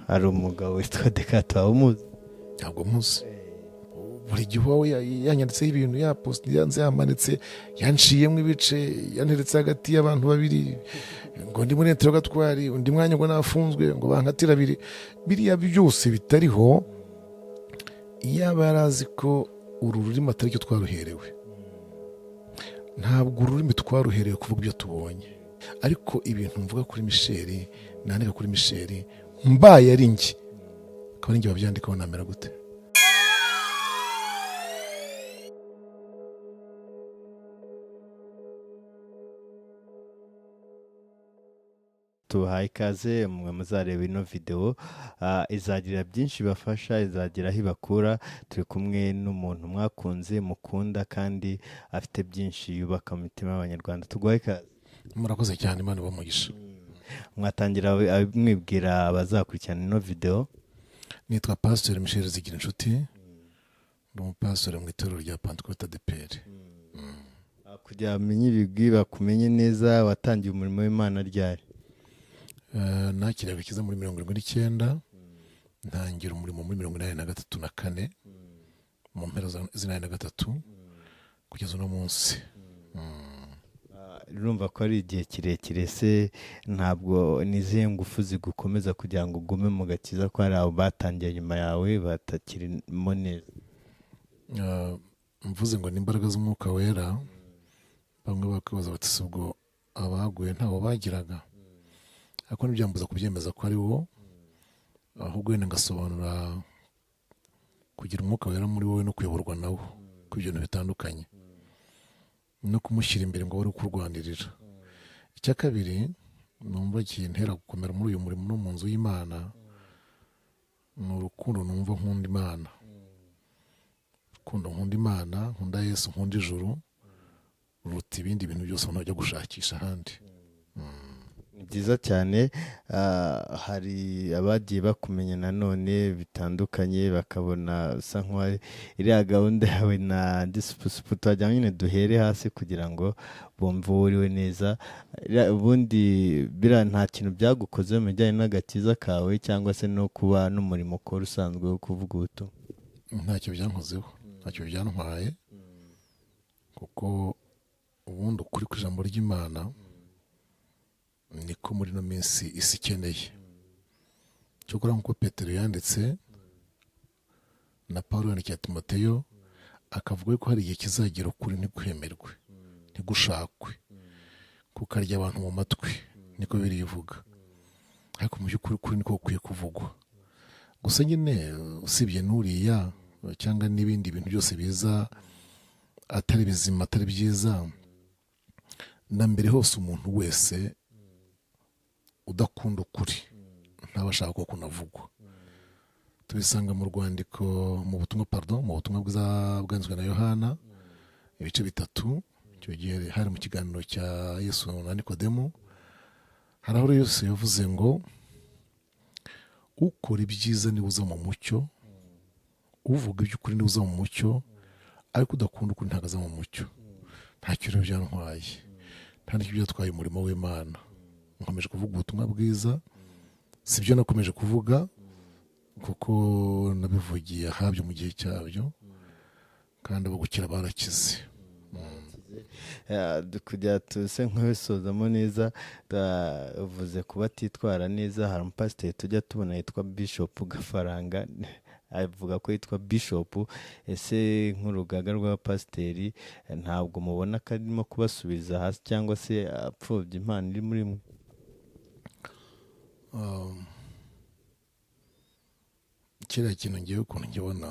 hari umugabo witwa Decato wumuzi ntabwo muzi buri gihe wowe yanyanditseho ibintu yapost yanze yamanitse yanciyemo ibice yanteretse hagati y'abantu babiri ngo ndi muri interrogatoire undi mwanya ngo nafunzwe ngo bankatira abiri biriya byose bitariho iyaba yarazi ko uru rurimi atari cyo twaruherewe ntabwo ururimi twaruherewe kuvuga ibyo tubonye ariko ibintu mvuga kuri Michel nandika kuri Michel mbaye ari njye akaba ari njye babyandikaho namera gute tubahaye ikaze mwe muzareba ino video izagira byinshi bafasha izagira aho ibakura turi kumwe n'umuntu mwakunze mukunda kandi afite byinshi yubaka mu mitima y'abanyarwanda tuguhaye ikaze murakoze cyane Imana bamugisha mwatangira mwibwira abazakurikirana ino video nitwa Pastor Michel Zigirinshuti ndi umupastor mu itorero rya Pentecôte ADPR kugira amenye ibigwi bakumenye neza watangiye umurimo w'Imana ryari nakiriye agakiza muri 79 ntangira umurimo muri 83 na 4 mu mpera z'inani na gatatu kugeza uno munsi urumva ko ari igihe kirekire se ntabwo nizihe ngufu zigukomeza kugira ngo ugume mu gakiza ko hari abo batangiye nyuma yawe batakirimo neza mvuze ngo n'imbaraga z'umwuka wera bamwe bakabaza bati ubwo abaguye ntabo bagiraga ariko ntibyambuza kubyemeza ko ari wo ahubwo wenda ngasobanura kugira umwuka wera muri wowe no kuyoborwa nawo ku bintu bitandukanye no kumushyira imbere ngo wari kurwanirira icya kabiri numva kintera gukomera muri uyu murimo no mu nzu y'Imana ni urukundo numva nkunda Imana nkunda Imana nkunda Yesu nkunda ijuru ruta ibindi bintu byose ntajya gushakisha ahandi ni byiza cyane hari abagiye bakumenya nanone bitandukanye bakabona usa nk'uwari iriya gahunda yawe na disipusipu twajya nyine duhere hasi kugira ngo bumve uriwe neza ubundi biriya nta kintu byagukoze mu bijyanye n'agakiza kawe cyangwa se no kuba n'umurimo ukora usanzwe wo kuvuga ubutumwa ntacyo byankozeho ntacyo byantwaye kuko ubundi ukuri ku ijambo ry'Imana niko muri no minsi isi ikeneye cyokora nk'uko Petero yanditse na Paulo yandikiye Timoteyo akavuga ko hari igihe kizagera ukuri ntikwemerwe ntigushakwe kukarya abantu mu matwi niko birivuga ariko mu by'ukuri kuri niko ukwiye kuvugwa gusa nyine usibye n'uriya cyangwa n'ibindi bintu byose biza atari bizima atari byiza na mbere hose umuntu wese udakunda ukuri ntabashaka ko kunavugwa tubisanga mu rwandiko mu butumwa bwiza bwanzwe na Yohana ibice 3 icyo gihe hari mu kiganiro cya Yesu na Nikodemo hari aho Yesu yavuze ngo ukora ibyiza ni uza mu mucyo uvuga iby'ukuri ni uza mu mucyo ariko udakunda ukuri ntagaza mu mucyo nta kintu byantwaye nta n'icyo byatwaye umurimo w'Imana nkomeje kuvuga ubutumwa bwiza sibyo nakomeje kuvuga kuko nabivugiye ahabyo mu gihe cyabyo kandi abo gukira barakize kugira tuse nk'abisozamo neza uvuze kuba atitwara neza hari umupasiteri tujya tubona yitwa Bishop Gafaranga avuga ko yitwa Bishop ese nk'urugaga rw'abapasiteri ntabwo mubona ko arimo kubasubiza hasi cyangwa se apfobya impano iri muri mwe kiriya kintu ngewe ukuntu nkibona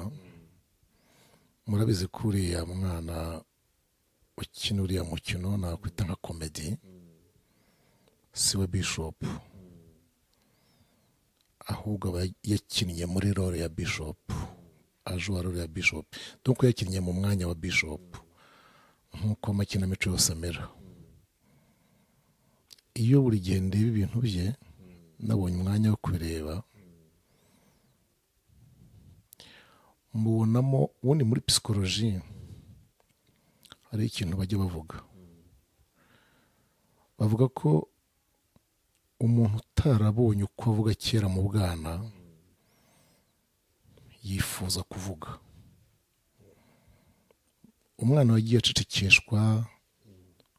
murabizi ko uriya mwana ukina uriya mukino nakwita nka komedi siwe Bishop ahubwo aba yakinnye muri role ya Bishop ajwa role ya Bishop donc yakinnye mu mwanya wa Bishop nk'uko amakinamico yose amera iyo buri gihe ndeba ibintu bye nabonye umwanya wo kubireba mubonamo ubundi muri psychologie hari ikintu bajya bavuga ko umuntu utarabonye uko avuga kera mu bwana yifuza kuvuga. Umwana wagiye acecekeshwa,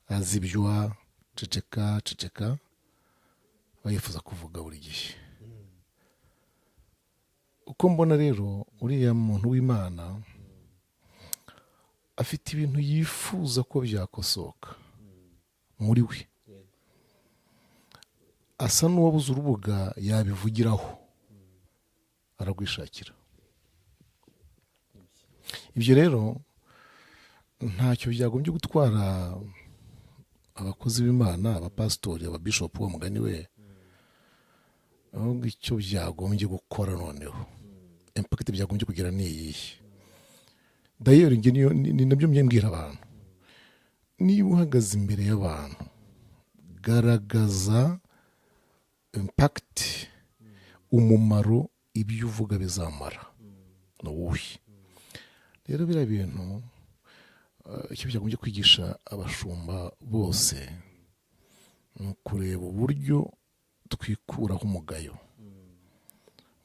azibywa, ceceka, aba yifuza kuvuga buri gihe. Uko mbona rero uriya muntu w'Imana afite ibintu yifuza ko byakosoka muri we, asa n'uwabuze urubuga yabivugiraho, aragwishakira. Ibyo rero ntacyo byagombye gutwara abakozi b'Imana, abapasitori, ababishopu, uwo mugani we, ahubwo icyo byagombye gukora noneho, impact byagombye kugira ni iyihe. Dayeri ni nabyo mbwira abantu, niba uhagaze imbere y'abantu, garagaza impact, umumaro ibyo uvuga bizamara ni uwuhe. Rero biriya bintu icyo byagombye kwigisha abashumba bose ni ukureba uburyo twikuraho umugayo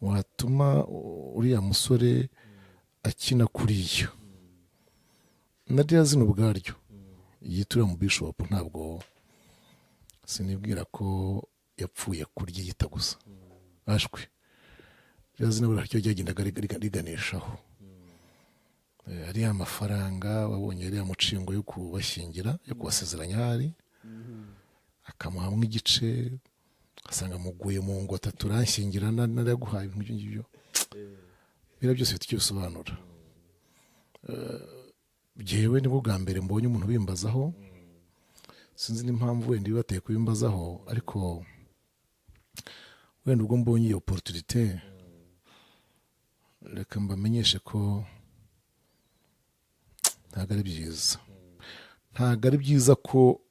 watuma uriya musore akina kuriya. Na rya zina ubwaryo yitura mu bishop, ntabwo sinibwira ko yapfuye kurya yita gusa, ashwe rya zina buryo ryagendaga riganishaho ariya mafaranga wabonye, ariya mucingo yo kubashyingira, yo kubasezeranya, hari akamuhamwe igice, asanga muguye mu ngo atatu, uranshyingira naraguhaye ibintu ngibyo. Bira byose bifite icyo bisobanura. Jewe nibwo bwa mbere mbonye umuntu bimbazaho, sinzi n'impamvu wenda bibateye kubimbazaho, ariko wenda ubwo mbonye iyo opportunité, reka mbamenyeshe ko ntabwo ari byiza. Ntabwo ari byiza ko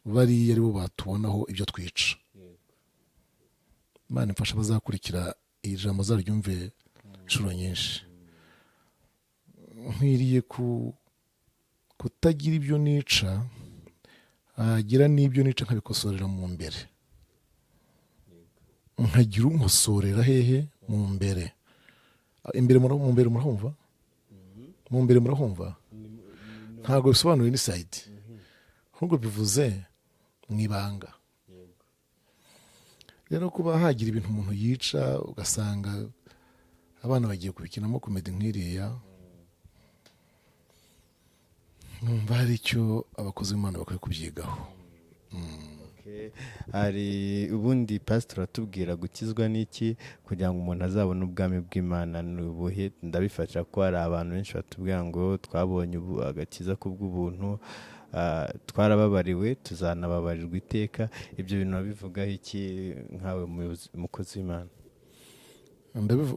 bariya ari bo batubonaho ibyo twica. Imana imfasha bazakurikira iri jambo zaryumve inshuro nyinshi. Nkwiriye kutagira ibyo nica, hagira n'ibyo nica nkabikosorera mu mbere, nkagira unkosorera hehe mu mbere. Imbere mu mbere murahumva? Mu mbere murahumva? Ntabwo bisobanura inside, ahubwo bivuze mu ibanga. Rero kuba hagira ibintu umuntu yica ugasanga abana bagiye kubikinamo komedi nk'iriya, numva hari icyo abakozi b'Imana bakwiye kubyigaho. Hari ubundi pastor atubwira gukizwa n'iki kugira ngo umuntu azabone ubwami bw'Imana n'ubuhe. Ndabifasha ko hari abantu benshi batubwira ngo twabonye agakiza kubw'ubuntu, twarababariwe, tuzanababarirwa iteka. Ibyo bintu babivugaho iki nkawe umukozi w'Imana?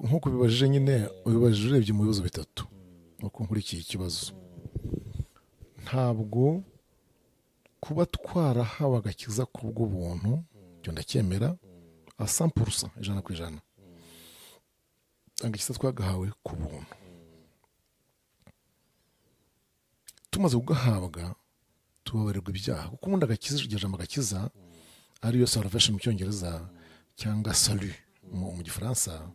Nk'uko bibajije nyine, ubibajije urebye mu bibazo bitatu uko nkurikiye ikibazo. Ntabwo kuba twarahawe agakiza kubw'ubuntu, cyo ndacyemera 100%, 100%. Agakiza twagahawe ku buntu. Tumaze kugahabwa tubabarirwa ibyaha, kuko ubundi agakiza, iryo jambo agakiza ariyo salvation mu cyongereza cyangwa salut mu gifaransa,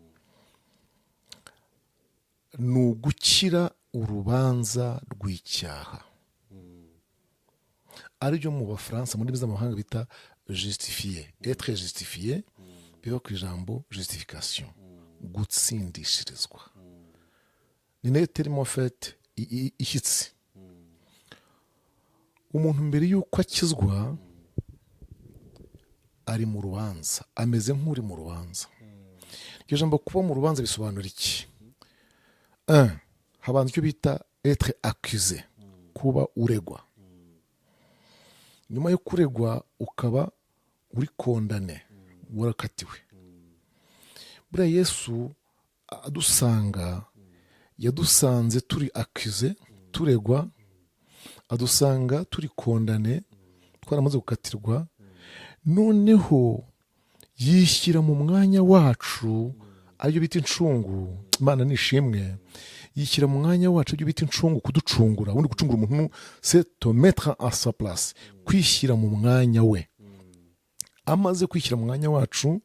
ni ugukira urubanza rw'icyaha, aribyo mu Bafaransa muri z'amahanga bita justifié, être justifié, biva ku ijambo justification, gutsindishirizwa. Ni nayo terme en fait ishyitse. Umuntu mbere y'uko akizwa ari mu rubanza, ameze nk'uri mu rubanza. Iryo jambo kuba mu rubanza bisobanura iki? Habanza icyo bita être accusé, kuba uregwa. Nyuma yo kuregwa ukaba uri kondane, warakatiwe. Buriya Yesu adusanga, yadusanze turi accusé, turegwa, adusanga turi kondane, twaramaze gukatirwa, noneho yishyira mu mwanya wacu, aribyo bita incungu. Imana nishimwe, yishyira mu mwanya wacu aribyo bita incungu, kuducungura. Ubundi gucungura umuntu c'est te mettre à sa place, kwishyira mu mwanya we. Amaze kwishyira mu mwanya wacu,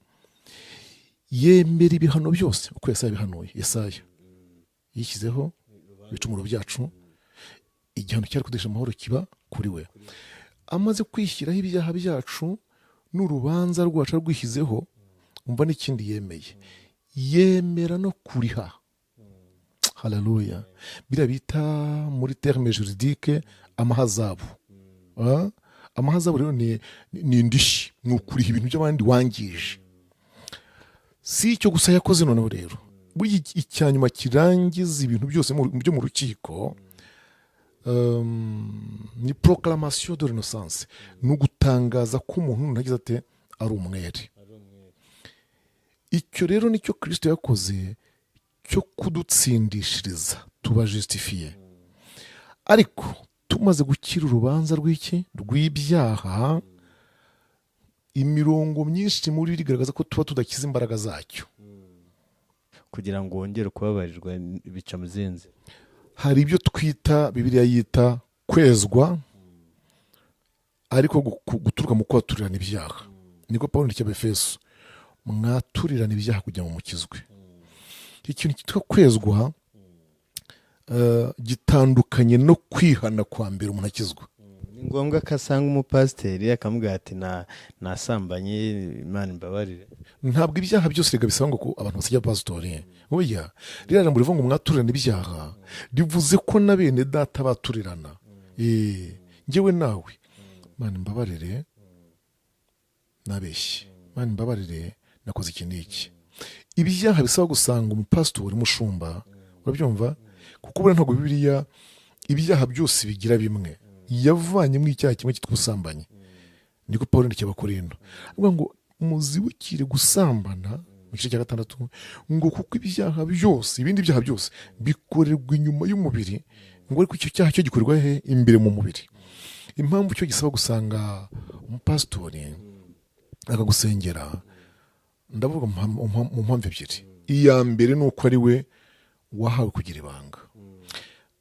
yemera ibihano byose uko Yesaya bihanuye. Yesaya yishyizeho ibicumuro byacu, igihano cyari kuduhesha amahoro kiba kuri we. Amaze kwishyiraho ibyaha byacu n'urubanza rwacu rwishyizeho, umva n'ikindi yemeye, yemera no kuriha. Haleluya. Biriya bita muri terme juridique amahazabu. Amahazabu rero ni indishyi, ni ukuriha ibintu by'abandi wangije. Si icyo gusa yakoze noneho rero, burya icyanyuma kirangiza ibintu byose byo mu rukiko ni proclamation de l'innocence, ni ugutangaza ko umuntu nagize ate ari umwere. Icyo rero nicyo Kristo yakoze cyo kudutsindishiriza tuba justifiye. Ariko tumaze gukira urubanza rw'ibyaha, imirongo myinshi muri igaragaza ko tuba tudakiza imbaraga zacyo. kugira ngo wongere kubabarirwa bica mu zinzi. Hari ibyo twita, Bibiliya yita kwezwa, ariko guturuka mu kwaturirana ibyaha. Niko Pawulo yandikiye Abefeso, mwaturirana ibyaha kugira ngo mukizwe. Ikintu cyitwa kwezwa gitandukanye no kwihana kwa mbere umuntu akizwa. Ni ngombwa ko asanga umupasiteri akamubwira ati nasambanye, Imana imbabarire. Ntabwo ibyaha byose rega bisaba ngo abantu basajya pasitori. Oya, ririya jambo rivuga ngo mwaturirane ibyaha rivuze ko na bene data baturirana. Njyewe nawe, Imana imbabarire nabeshye, Imana imbabarire nakoze iki n'iki. Ibyaha bisaba gusanga umupasitori, umushumba, urabyumva? Kuko buriya ntabwo Bibiliya ibyaha byose bigira bimwe, yavanyemo icyaha kimwe cyitwa ubusambanyi. Niko Pawulo yandikiye Abakorinto avuga ngo muzibukire gusambana, mu gice cya 6, ngo kuko ibyaha byose, ibindi byaha byose bikorerwa inyuma y'umubiri, ngo ariko icyo cyaha cyo gikorerwa he? Imbere mu mubiri. Impamvu cyo gisaba gusanga umupasitori akagusengera, ndavuga mu mpamvu ebyiri. Iya mbere ni uko ari we wahawe kugira ibanga.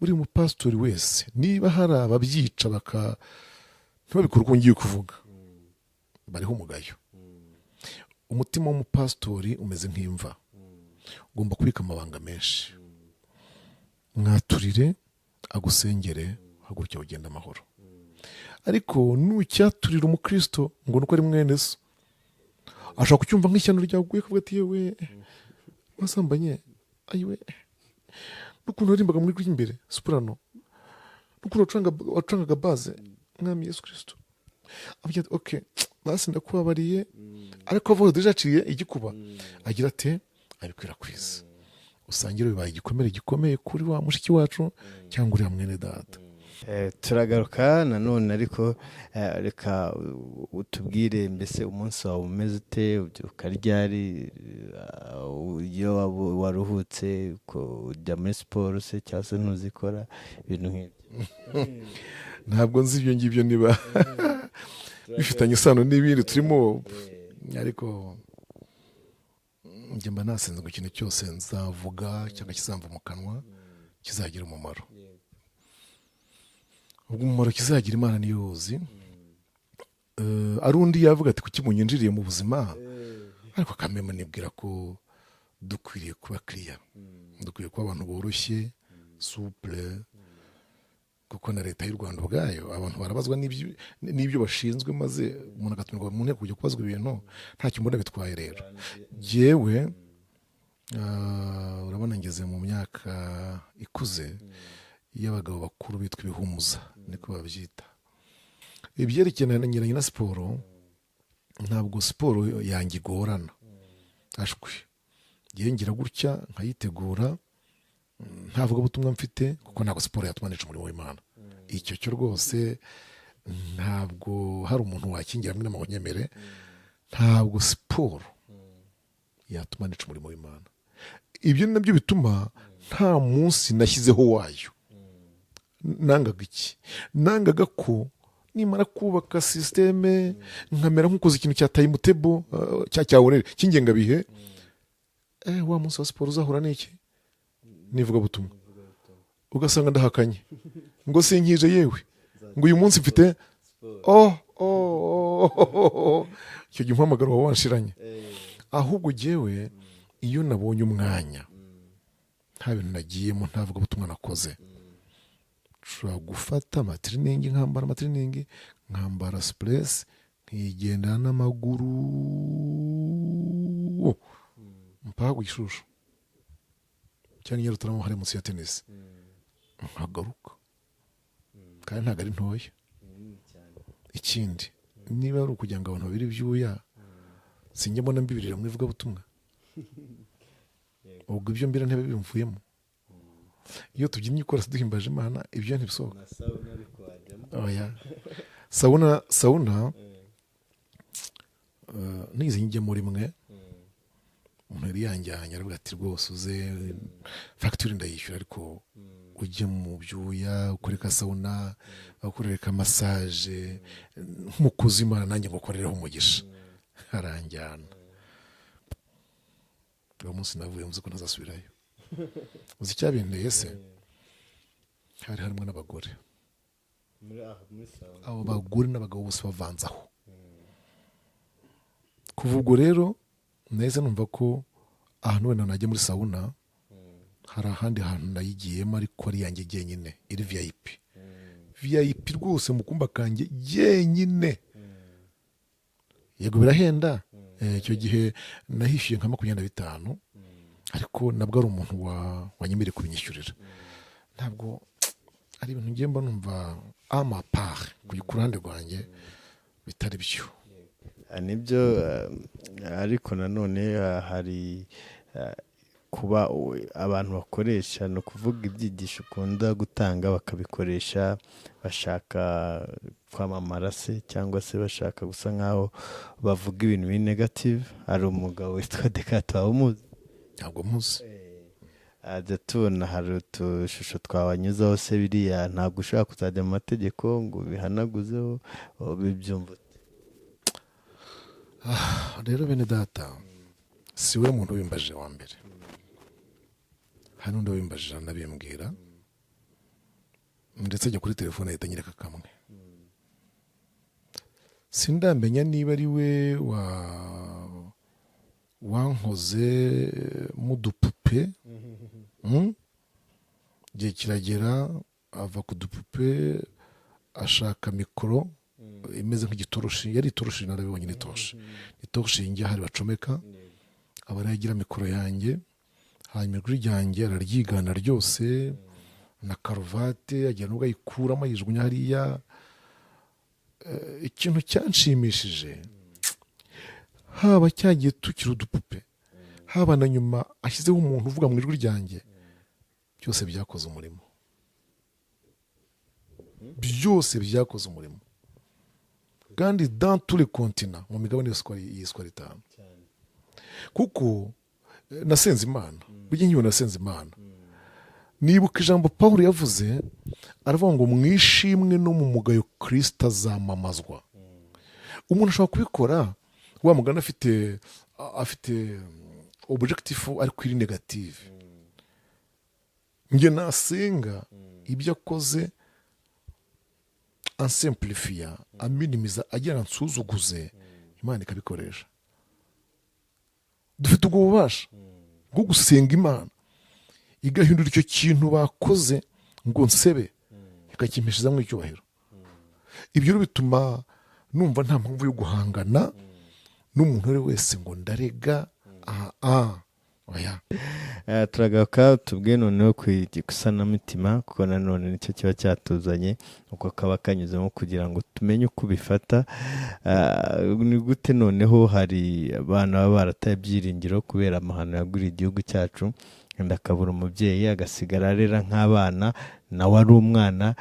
Buri mupasitori wese, niba hari ababyica ntibabikora uko ngiye kuvuga, bariho umugayo. Umutima w'umupasitori umeze nk'imva, ugomba kubika amabanga menshi. Mwaturire, agusengere, hagurukira ugenda amahoro. Ariko nucyaturira umukristo ngo nuko ari mwene so, ashaka kucyumva nk'ishyano ryaguye, akavuga ati yewe wasambanye, ayiwe n'ukuntu warimbaga muri rw'imbere soprano, n'ukuntu wacangaga baze, mwami Yesu Kristo. Avuga ati okay, basi ndakubabariye, ariko avuga deja aciye igikuba, agira ati abikwirakwiza. Usangira bibaye igikomere gikomeye kuri wa mushiki wacu cyangwa uri mwene data. Turagaruka nanone, ariko reka utubwire mbese umunsi wawe umeze ute, ubyuka ryari, iyo waruhutse ujya muri siporo se cyangwa se ntuzikora, ibintu nk'ibyo. Ntabwo nzi ibyo ngibyo niba bifitanye isano n'ibindi turimo, ariko njye mba nasenze ngo ikintu cyose nzavuga cyangwa kizamva mu kanwa kizagira umumaro. Ubwo umumaro kizagira Imana niyo uzi. Ari undi yavuga ati kuki munyinjiriye mu buzima, ariko kameme nibwira ko dukwiriye kuba clear, dukwiriye kuba abantu boroshye, souple, kuko na leta y'u Rwanda ubwayo abantu barabazwa n'ibyo bashinzwe, maze umuntu agatumirwa mu nteko kujya kubazwa ibintu nta kimbona bitwaye. Rero jewe urabona ngeze mu myaka ikuze y'abagabo bakuru bitwa ibihumuza, niko babyita. Ibyerekeranye na siporo, ntabwo siporo yanjye igorana, ashwi ngiye ngira gutya nkayitegura, ntavuga ubutumwa mfite, kuko ntabwo siporo yatumanisha umurimo w'Imana. Icyo cyo rwose ntabwo hari umuntu wakingira hamwe n'amanyemere, ntabwo siporo yatumanisha umurimo w'Imana. Ibyo ni nabyo bituma nta munsi nashyizeho wayo. Nangaga iki? Nangaga ko nimara kubaka systeme nkamera nk'ukoze ikintu cya timetable cyawurere cy'ingengabihe, wa munsi wa siporo uzahura n'iki? Nivuga butumwa. Ugasanga ndahakanye ngo sinkije, yewe ngo uyu munsi mfite icyo gihe umpamagara wawe wanshiranye. ahubwo jyewe iyo nabonye umwanya nta bintu nagiyemo nta vugabutumwa nakoze nshobora gufata amatiriningi nkambara amatiriningi nkambara sipuresi nkigendana n'amaguru mpaka ku Gishushu cyangwa Nyarutarama hari munsi ya tenisi nkagaruka kandi ntabwo ari ntoya. Ikindi niba ari ukugira ngo abantu babiri ibyuya sinjya mbona mbibirira mu ivugabutumwa ubwo ibyo mbira ntebe bimvuyemo iyo tubyinnye ikora duhimbaje Imana ibyo ntibisohoka. Sauna nize njye muri mwe umuntu yari yanjyanye aravuga ati rwose uze fagitire ndayishyura ariko ujye mu byuya ukoreka sauna ukoreka masaje nk'umukozi Imana nanjye ngukorereho umugisha aranjyana. uwo munsi navuye muzi ko ntazasubirayo. uzi icyabinteye se hari harimo n'abagore abo bagore n'abagabo bose bavanze aho. kuva ubwo rero neza numva ko ahantu wenda najya muri sauna hari ahandi hantu nayigiyemo ariko ari yanjye jyenyine iri VIP rwose mu kumba kanjye jyenyine. Yego birahenda icyo gihe nahishyuye nka 25 ariko nabwo ari umuntu wanyemereye kubinyishyurira. Ntabwo ari ibintu ngiye mba numva part ku ruhande rwanjye bitari byo. Nibyo ariko nanone hari kuba abantu bakoresha no kuvuga ibyigisho ukunda gutanga bakabikoresha bashaka kwamamara se cyangwa se bashaka gusa nkaho bavuga ibintu biri negative. Hari umugabo witwa Dekata umuzi? Ntabwo muzi. Tubona hari utushusho twabanyuzaho se biriya ntabwo ushaka kuzajya mu mategeko ngo bihanaguzeho bibyumva. Rero bene data si we muntu wimbaje wa mbere, hari n'undi wimbaje anabimbwira ndetse ajya kuri telefone ahita anyereka kamwe. Sindamenya niba ari we wankoze mu dupupe igihe kiragera ava ku dupupe ashaka mikoro imeze nk'igitoroshi, yari itoroshi narabibonye n'itoroshi njya hari bacomeka aba aragira mikoro yanjye hanyuma ijwi ryanjye araryigana ryose na karuvate agira nubwo ayikuramo ayijugunya hariya. Ikintu cyanshimishije haba cyagiye tukiri udupupe haba na nyuma ashyizeho umuntu uvuga mu ijwi ryanjye, byose byakoze umurimo, byose byakoze umurimo kandi dans tous les continents mu migabane yose y'iswari 5 kuko nasenze Imana burya nkiyo nasenze Imana nibuka ijambo Pawulo yavuze aravuga ngo mwishimwe no mu mugayo Kristo azamamazwa. Umuntu ashobora kubikora wa mugana afite objectif ariko iri negative. Nge nasenga ibyo akoze ansimplifia aminimiza agira nsuzuguze Imana ikabikoresha. Dufite ubwo bubasha bwo gusenga Imana igahindura icyo kintu bakoze ngo nsebe ikakimpeshezamo icyubahiro. Ibyo rero bituma numva nta mpamvu yo guhangana n'umuntu ari wese ngo ndarega oya. Turagaruka tubwiye noneho ku isanamitima kuko nanone nicyo kiba cyatuzanye uko kaba kanyuzemo kugira ngo tumenye uko bifata. Ni gute noneho hari abana baba barataye ibyiringiro kubera amahano yaguriye igihugu cyacu kandi akabura umubyeyi agasigara arera nk'abana nawe ari umwana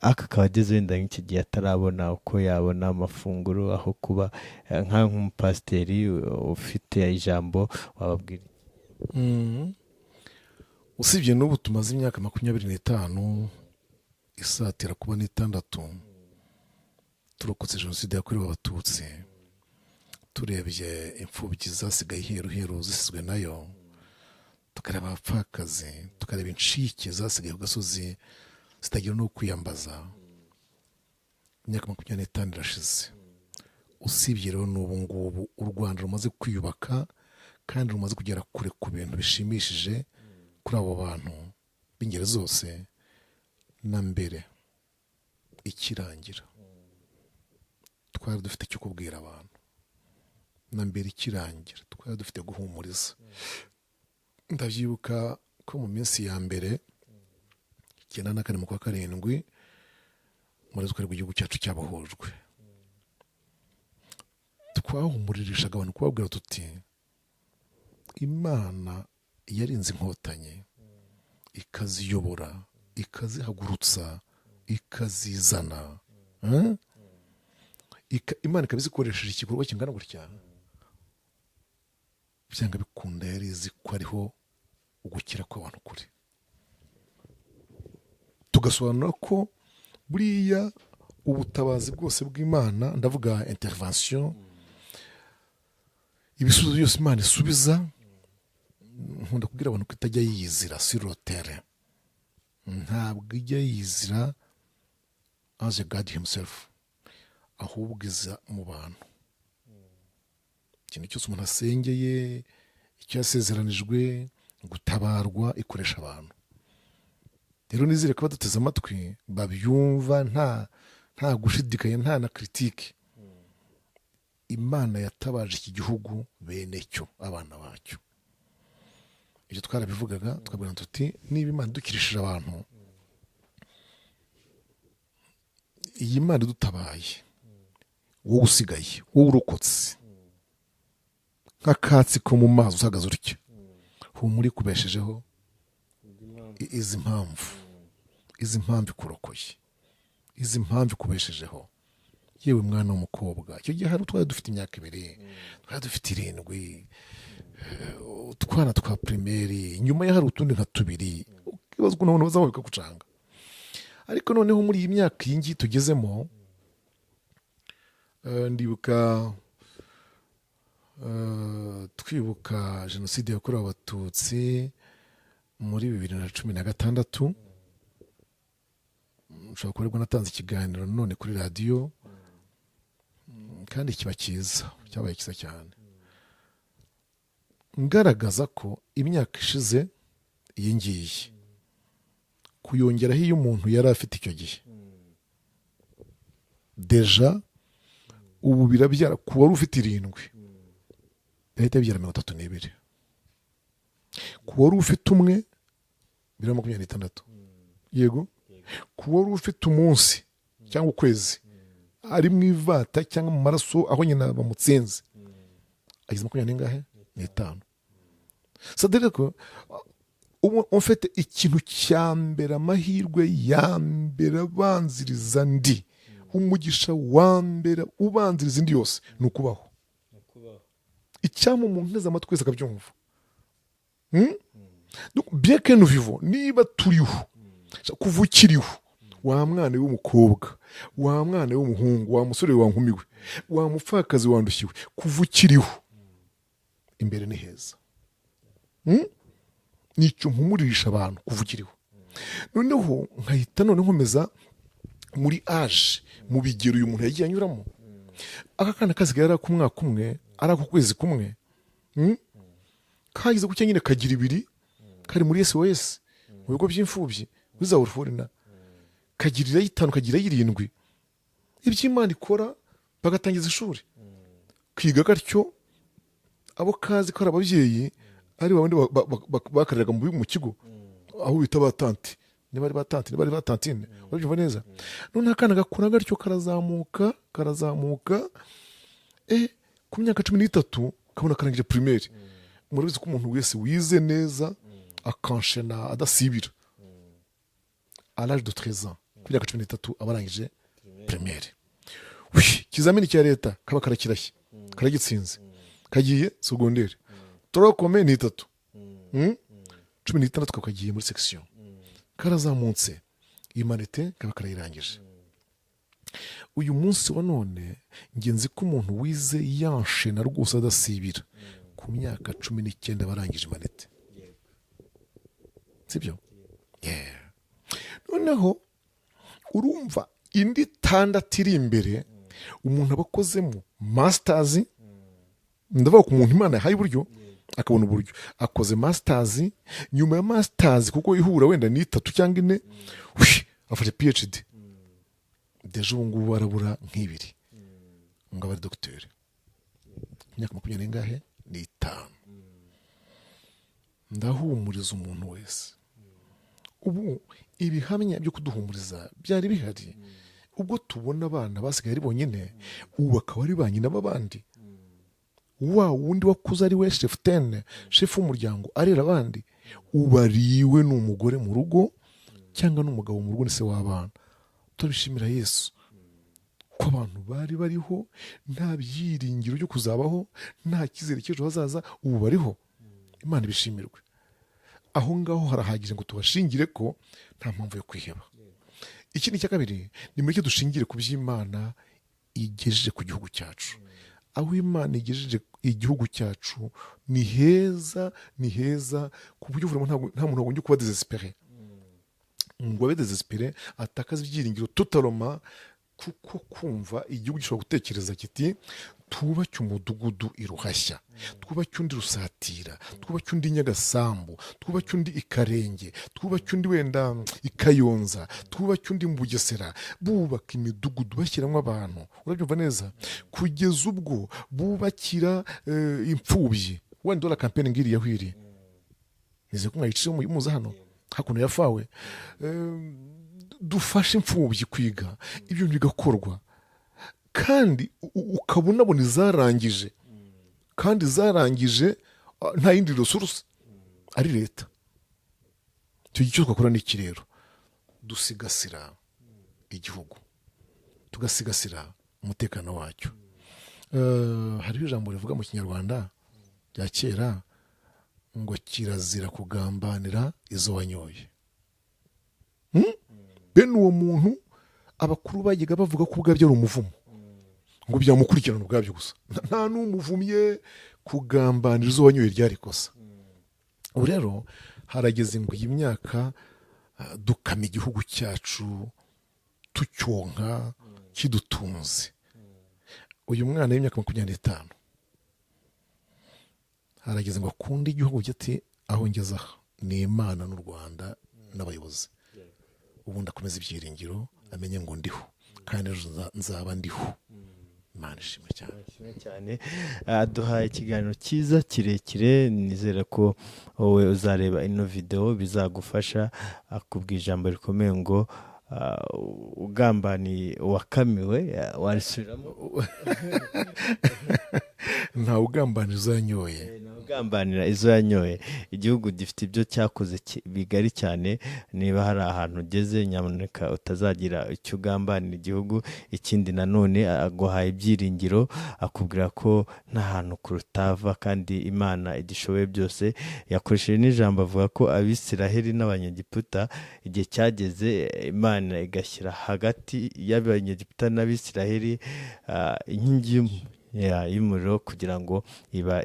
akaba ageze wenda nk'iki gihe atarabona uko yabona amafunguro aho kuba nk'umupasiteri ufite ijambo wababwira. Usibye n'ubu tumaze imyaka 25 isatira kuba n'6 turokotse jenoside yakorewe abatutsi, turebye imfubyi zasigaye iheruheru zisizwe nayo, tukareba abapfakazi, tukareba incike zasigaye ku gasozi zitagira no kwiyambaza. Imyaka 25 irashize usibye rero n'ubu ngubu u Rwanda rumaze kwiyubaka kandi rumaze kugera kure ku bintu bishimishije kuri abo bantu b'ingeri zose, na mbere ikirangira twari dufite icyo kubwira abantu, na mbere ikirangira twari dufite guhumuriza. Ndabyibuka ko mu minsi ya mbere 9 mu kwa karindwi muri twari igihugu cyacu cyabohojwe, twahumuririshaga abantu kubabwira tuti Imana yarinze inkotanyi ikaziyobora, ikazihagurutsa, ikazizana, Imana ikabizikoresheje igikorwa kingana gutya, byanga bikunda yari izi ko ariho ugukira kw'abantu kuri. Tugasobanura ko buriya ubutabazi bwose bw'Imana, ndavuga intervention, ibisubizo byose Imana isubiza, nkunda kubwira abantu ko itajya yizira sur le terrain, ntabwo ijya yizira as a God himself, ahubwo iza mu bantu. Ikintu cyose umuntu asengeye, icyo yasezeranijwe gutabarwa, ikoresha abantu. Rero nizere ko baduteze amatwi babyumva nta gushidikanya, nta na critique. Imana yatabaje iki gihugu bene cyo, abana bacyo. Ibyo twarabivugaga tukabwira tuti niba Imana idukirishije abantu, iyi Imana idutabaye, wowe usigaye, wowe urokotse nk'akatsi ko mu mazi usagaze utyo, humura ikubeshejeho izi mpamvu ikurokoye, izi mpamvu ikubeshejeho. Yewe mwana w'umukobwa, icyo gihe hari twari dufite imyaka 2, twari dufite 7, utwana twa primaire, nyuma ya hari utundi nka 2, ukibazwa n'abantu bazaba bikagucanga. Ariko noneho muri iyi myaka iyi ngiyi tugezemo, ndibuka twibuka jenoside yakorewe Abatutsi muri 2016, ushobora kuba aribwo natanze ikiganiro none kuri radiyo, kandi kiba cyiza, cyabaye cyiza cyane, ngaragaza ko imyaka ishize iyi ngiyi kuyongeraho iyo umuntu yari afite icyo gihe, deja ubu birabyara ku wari ufite 7 birahita bibyara 32, ku wari ufite 1 biraba 26, yego, ku wari ufite umunsi cyangwa ukwezi ari mu ivata cyangwa mu maraso aho nyina bamutsenze ageze 25. C'est-à-dire que on fait ikintu cya mbere, amahirwe ya mbere abanziriza ndi, umugisha wa mbere ubanziriza indi yose ni ukubaho. Icyama umuntu neza amatwi wese akabyumva. Donc bien que nous vivons, niba turiho, kuva ukiriho, wa mwana w'umukobwa, wa mwana w'umuhungu, wa musore wa nkumiwe, wa mupfakazi wandushiwe, kuva ukiriho imbere ni heza. Nicyo mpumurisha abantu kuva ukiriho. Noneho nkahita none nkomeza muri age, mu bigero uyu muntu yagiye anyuramo. Aka kana kasigaye ari ku mwaka umwe, ari ku kwezi kumwe, kagize gutya nyine kagira 2, kari muri SOS mu bigo by'imfubyi biza urufurina, kagirira 5, kagira 7. Iby'Imana ikora bagatangiza ishuri, kwiga gatyo, abo kazi ko ari ababyeyi, ari babandi bakariraga mu kigo aho bita batanti, niba ari batanti, niba ari batantine, urabyumva neza. None akana gakura gatyo karazamuka, ku myaka 13 kabona karangije primaire. Murabizi ko umuntu wese wize neza akanshena adasibira à l'âge de 13 ans, ku myaka 13 abarangije primaire. Ikizamini cya leta kaba karakirashye, karagitsinze, kagiye secondaire, turokome ni 3, 16 kagiye muri section, karazamutse, humanité kaba karayirangije. Uyu munsi wa none ngenzi ko umuntu wize yanshena rwose adasibira ku myaka 19 barangije humanité, sibyo? Noneho urumva indi 6 iri imbere umuntu abakozemo masters, ndavuga ku muntu imana yahaye uburyo akabona uburyo akoze masters, nyuma ya masters kuko ihura wenda ni 3 cyangwa 4 afashe PhD, deje ubu ngubu arabura nk'ibiri ngo abe dogiteri, imyaka 20 ngahe ni 5. Ndahumuriza umuntu wese, ubu ibihamya byo kuduhumuriza byari bihari ubwo tubona abana basigaye ari bonyine, ubu bakaba ari ba nyina b'abandi, wa wundi wakuze ari we chef 10 chef w'umuryango arera abandi, ubariwe n'umugore mu rugo cyangwa n'umugabo mu rugo ni se w'abana. Turabishimira Yesu ko abantu bari bariho nta byiringiro byo kuzabaho, nta kizere cy'ejo hazaza, ubu bariho. Imana ibishimirwe. Aho ngaho harahagije ngo tubashingire ko nta mpamvu yo kwiheba. Ikindi cya kabiri ni muri cyo dushingire ku by'Imana igejeje ku gihugu cyacu. Aho Imana igejeje igihugu cyacu ni heza, ni heza ku buryo nta muntu wagombye kuba desespéré, ngo abe desespéré atakaza ibyiringiro totalement, kuko kumva igihugu gishobora gutekereza kiti twubake umudugudu i Ruhashya, twubake undi Rusatira, twubake undi Nyagasambu, twubake undi i Karenge, twubake undi wenda i Kayonza, twubake undi mu Bugesera, bubaka imidugudu bashyiramo abantu, urabyumva neza, kugeza ubwo bubakira imfubyi. Wenda dore kampeni ngiri yahwiri nize ko mwayiciye muza hano hakuno yafawe, dufashe imfubyi kwiga, ibyo bigakorwa kandi ukabona zarangije, kandi zarangije nta yindi resource ari leta. Icyo gihe twakora n'iki rero? Dusigasira igihugu, tugasigasira umutekano wacyo. Hariho ijambo rivuga mu Kinyarwanda rya kera ngo kirazira kugambanira izo wanyoye. Bene uwo muntu abakuru bagiga bavuga ko ubwabyo ari umuvumo, ngo byamukurikirana ubwabyo gusa, nta n'umuvumye kugambanira izo wanyoye ryari kosa. Ubu rero harageze ngo iyi myaka dukama igihugu cyacu tucyonka kidutunze. Uyu mwana w'imyaka 25 harageze ngo akunde igihugu ati aho ngeze aha ni Imana n'u Rwanda n'abayobozi. Ubu ndakomeza ibyiringiro, amenye ngo ndiho kandi nzaba ndiho. Imana ishimwe cyane. Duhaye ikiganiro cyiza kirekire, nizera ko wowe uzareba ino video bizagufasha. Akubwira ijambo rikomeye ngo ugambani wakamiwe, warisubiramo? Nta ugambani uzanyoye, ugambanira izo yanyoye. Igihugu gifite ibyo cyakoze bigari cyane, niba hari ahantu ugeze nyamuneka utazagira icyo ugambanira igihugu. Ikindi nanone aguhaye ibyiringiro, akubwira ko nta hantu kurutava kandi Imana idishoboye byose. Yakoresheje n'ijambo avuga ko Abisiraheli n'Abanyegiputa igihe cyageze Imana igashyira hagati y'Abanyegiputa n'Abisiraheli inkingi y'umuriro kugira ngo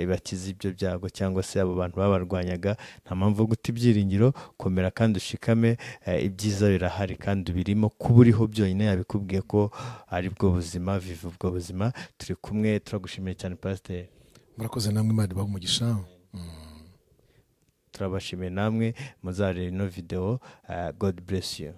ibakize ibyo byago cyangwa se abo bantu babarwanyaga. Nta mpamvu yo guta ibyiringiro, komera kandi ushikame. Ibyiza birahari kandi birimo, kuba uriho byonyine yabikubwiye ko ari bwo buzima, viva ubwo buzima. Turi kumwe, turagushimiye cyane Pastor. Murakoze namwe, Imana ibahe umugisha. Turabashimiye namwe, muzareba ino video. God bless you.